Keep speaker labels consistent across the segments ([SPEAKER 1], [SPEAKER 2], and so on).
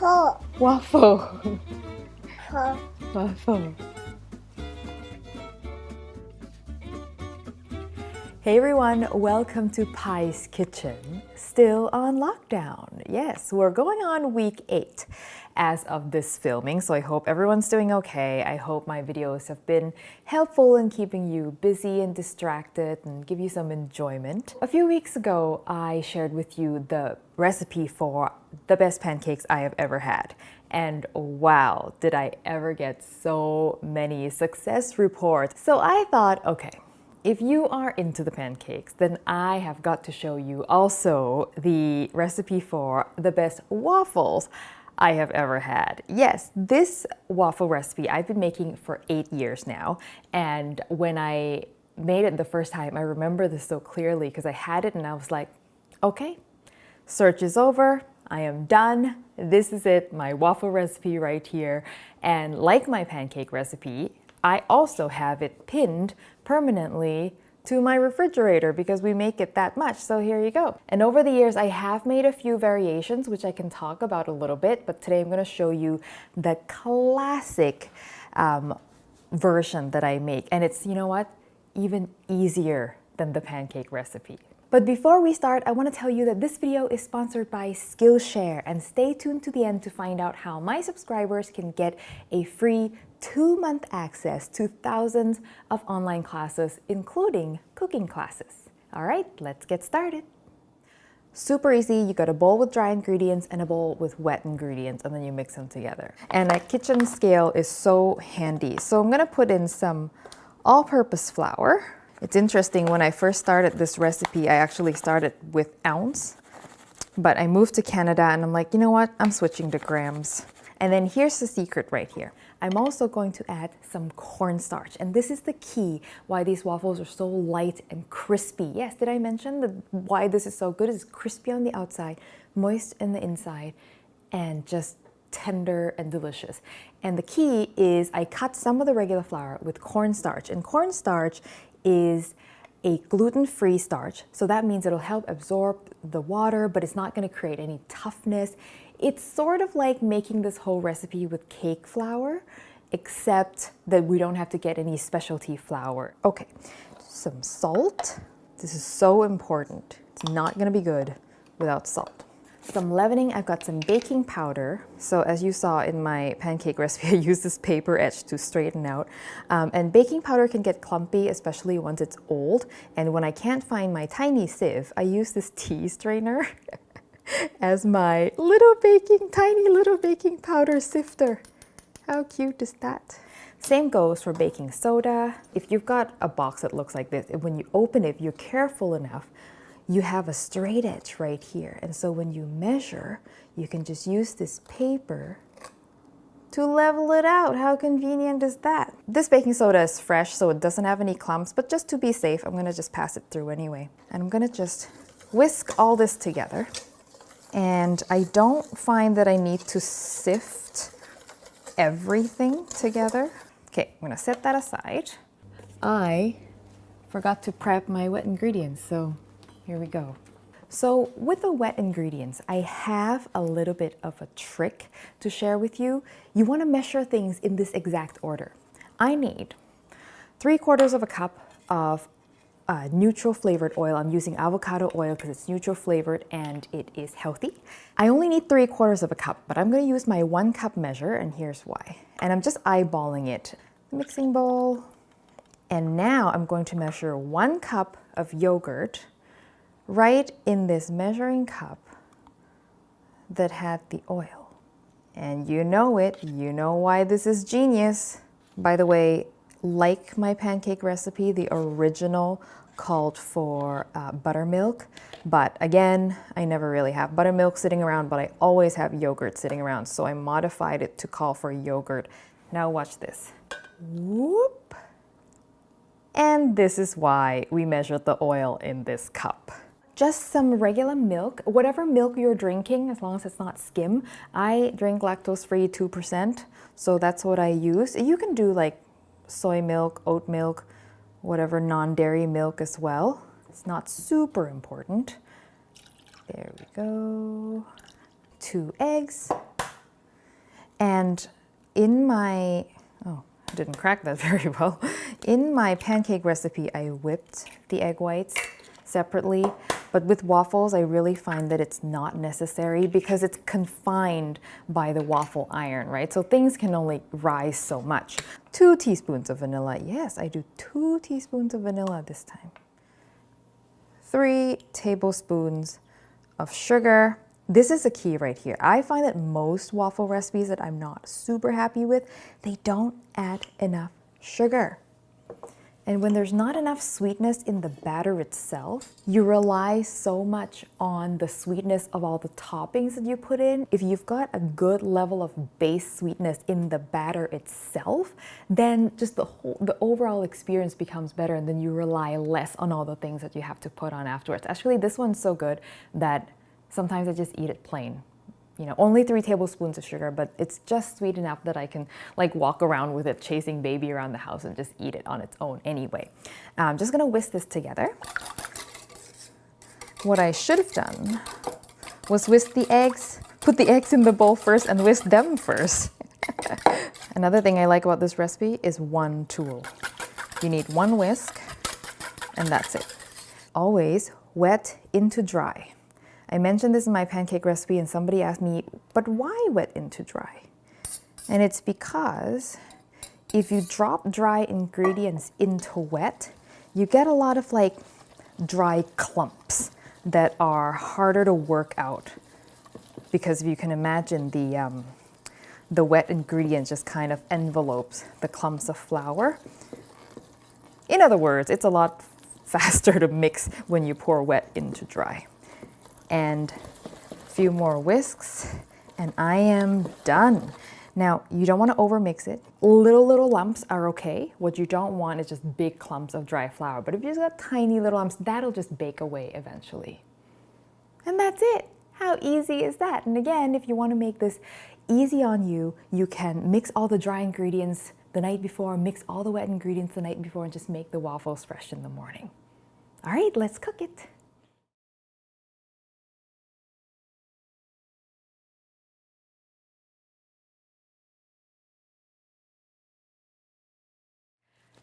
[SPEAKER 1] Waffle.
[SPEAKER 2] Waffle.
[SPEAKER 1] Waffle. Hey everyone, welcome to Pie's Kitchen. Still on lockdown. Yes, we're going on week 8 as of this filming, so I hope everyone's doing okay. I hope my videos have been helpful in keeping you busy and distracted and give you some enjoyment. A few weeks ago, I shared with you the recipe for the best pancakes I have ever had. And wow, did I ever get so many success reports. So I thought, okay, if you are into the pancakes, then I have got to show you also the recipe for the best waffles I have ever had. Yes, this waffle recipe I've been making for 8 years now. And when I made it the first time, I remember this so clearly because I had it and I was like, okay, search is over. I am done. This is it, my waffle recipe right here. And like my pancake recipe, I also have it pinned permanently to my refrigerator because we make it that much. So here you go. And over the years, I have made a few variations, which I can talk about a little bit, but today I'm gonna show you the classic version that I make. And it's, you know what, even easier than the pancake recipe. But before we start, I want to tell you that this video is sponsored by Skillshare, and stay tuned to the end to find out how my subscribers can get a free 2-month access to thousands of online classes, including cooking classes. All right, let's get started. Super easy. You got a bowl with dry ingredients and a bowl with wet ingredients, and then you mix them together. And a kitchen scale is so handy. So I'm gonna put in some all-purpose flour. It's interesting, when I first started this recipe, I actually started with ounce, but I moved to Canada and I'm like, you know what? I'm switching to grams. And then here's the secret right here. I'm also going to add some cornstarch, and this is the key why these waffles are so light and crispy. Yes, did I mention that why this is so good? It's crispy on the outside, moist in the inside, and just tender and delicious. And the key is I cut some of the regular flour with cornstarch, and cornstarch is a gluten-free starch. So that means it'll help absorb the water, but it's not gonna create any toughness. It's sort of like making this whole recipe with cake flour, except that we don't have to get any specialty flour. Okay, some salt. This is so important. It's not gonna be good without salt. Some leavening, I've got some baking powder. So as you saw in my pancake recipe, I use this paper edge to straighten out. And baking powder can get clumpy, especially once it's old. And when I can't find my tiny sieve, I use this tea strainer as my tiny little baking powder sifter. How cute is that? Same goes for baking soda. If you've got a box that looks like this, when you open it, if you're careful enough, you have a straight edge right here. And so when you measure, you can just use this paper to level it out. How convenient is that? This baking soda is fresh, so it doesn't have any clumps, but just to be safe, I'm gonna just pass it through anyway. And I'm gonna just whisk all this together. And I don't find that I need to sift everything together. Okay, I'm gonna set that aside. I forgot to prep my wet ingredients, so here we go. So with the wet ingredients, I have a little bit of a trick to share with you. You want to measure things in this exact order. I need 3/4 cup of neutral flavored oil. I'm using avocado oil because it's neutral flavored and it is healthy. I only need 3/4 cup, but I'm going to use my 1 cup measure, and here's why. And I'm just eyeballing it. Mixing bowl. And now I'm going to measure 1 cup of yogurt right in this measuring cup that had the oil. And you know it, you know why this is genius. By the way, like my pancake recipe, the original called for buttermilk, but again, I never really have buttermilk sitting around, but I always have yogurt sitting around, so I modified it to call for yogurt. Now watch this. Whoop. And this is why we measured the oil in this cup. Just some regular milk, whatever milk you're drinking, as long as it's not skim. I drink lactose-free 2%, so that's what I use. You can do like soy milk, oat milk, whatever non-dairy milk as well. It's not super important. There we go. 2 eggs, And in my, oh, I didn't crack that very well. In my pancake recipe, I whipped the egg whites separately. But with waffles, I really find that it's not necessary because it's confined by the waffle iron, right? So things can only rise so much. 2 teaspoons of vanilla. Yes, I do 2 teaspoons of vanilla this time. 3 tablespoons of sugar. This is the key right here. I find that most waffle recipes that I'm not super happy with, they don't add enough sugar. And when there's not enough sweetness in the batter itself, you rely so much on the sweetness of all the toppings that you put in. If you've got a good level of base sweetness in the batter itself, then just the overall experience becomes better, and then you rely less on all the things that you have to put on afterwards. Actually, this one's so good that sometimes I just eat it plain. You know, only 3 tablespoons of sugar, but it's just sweet enough that I can like walk around with it, chasing baby around the house and just eat it on its own anyway. I'm just gonna whisk this together. What I should have done was whisk the eggs, put the eggs in the bowl first and whisk them first. Another thing I like about this recipe is one tool. You need one whisk and that's it. Always wet into dry. I mentioned this in my pancake recipe and somebody asked me, but why wet into dry? And it's because if you drop dry ingredients into wet, you get a lot of like dry clumps that are harder to work out. Because if you can imagine the wet ingredients just kind of envelopes the clumps of flour. In other words, it's a lot faster to mix when you pour wet into dry. And a few more whisks and I am done. Now, you don't want to overmix it. Little lumps are okay. What you don't want is just big clumps of dry flour. But if you just got tiny little lumps, that'll just bake away eventually. And that's it. How easy is that? And again, if you want to make this easy on you, you can mix all the dry ingredients the night before, mix all the wet ingredients the night before, and just make the waffles fresh in the morning. All right, let's cook it.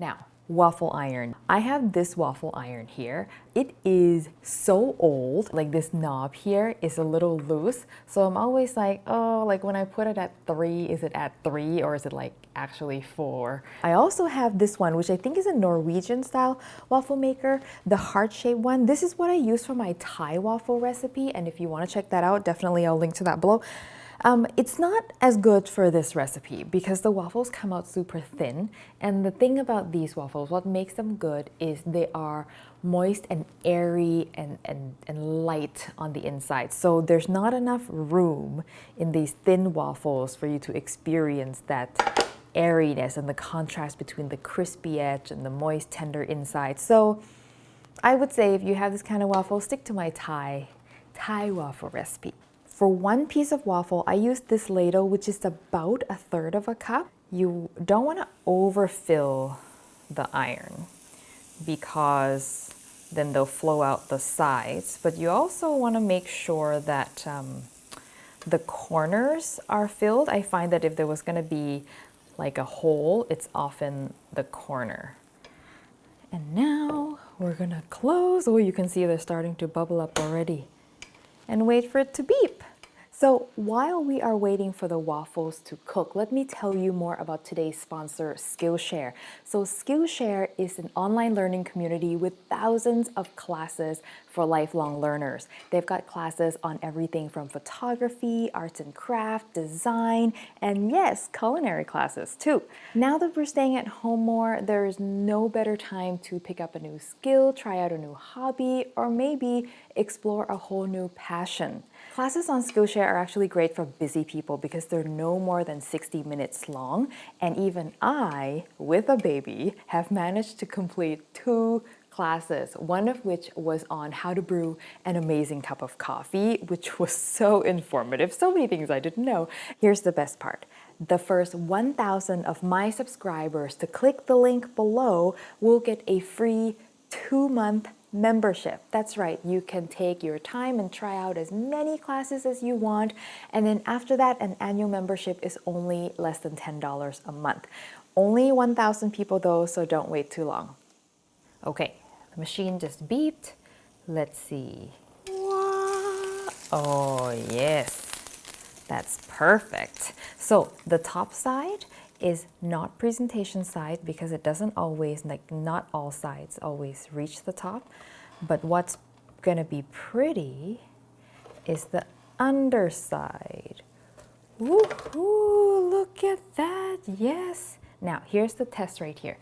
[SPEAKER 1] Now, waffle iron. I have this waffle iron here. It is so old, like this knob here is a little loose. So I'm always like, oh, like when I put it at 3, is it at 3 or is it like actually 4? I also have this one, which I think is a Norwegian style waffle maker, the heart-shaped one. This is what I use for my Thai waffle recipe. And if you want to check that out, definitely I'll link to that below. It's not as good for this recipe because the waffles come out super thin. And the thing about these waffles, what makes them good is they are moist and airy and light on the inside. So there's not enough room in these thin waffles for you to experience that airiness and the contrast between the crispy edge and the moist, tender inside. So I would say if you have this kind of waffle, stick to my Thai waffle recipe. For 1 piece of waffle, I use this ladle, which is about 1/3 of a cup. You don't want to overfill the iron because then they'll flow out the sides. But you also want to make sure that the corners are filled. I find that if there was going to be like a hole, it's often the corner. And now we're going to close. Oh, you can see they're starting to bubble up already. And wait for it to beep. So while we are waiting for the waffles to cook, let me tell you more about today's sponsor, Skillshare. So Skillshare is an online learning community with thousands of classes for lifelong learners. They've got classes on everything from photography, arts and craft, design, and yes, culinary classes too. Now that we're staying at home more, there is no better time to pick up a new skill, try out a new hobby, or maybe explore a whole new passion. Classes on Skillshare are actually great for busy people because they're no more than 60 minutes long. And even I, with a baby, have managed to complete 2 classes, one of which was on how to brew an amazing cup of coffee, which was so informative, so many things I didn't know. Here's the best part. The first 1,000 of my subscribers to click the link below will get a free 2-month membership. That's right, you can take your time and try out as many classes as you want, and then after that, an annual membership is only less than $10 a month. Only 1,000 people though, so don't wait too long. Okay, the machine just beeped. Let's see. Oh, yes. That's perfect. So the top side is not presentation side because it doesn't always, like not all sides always reach the top. But what's gonna be pretty is the underside. Woohoo, look at that, yes. Now here's the test right here.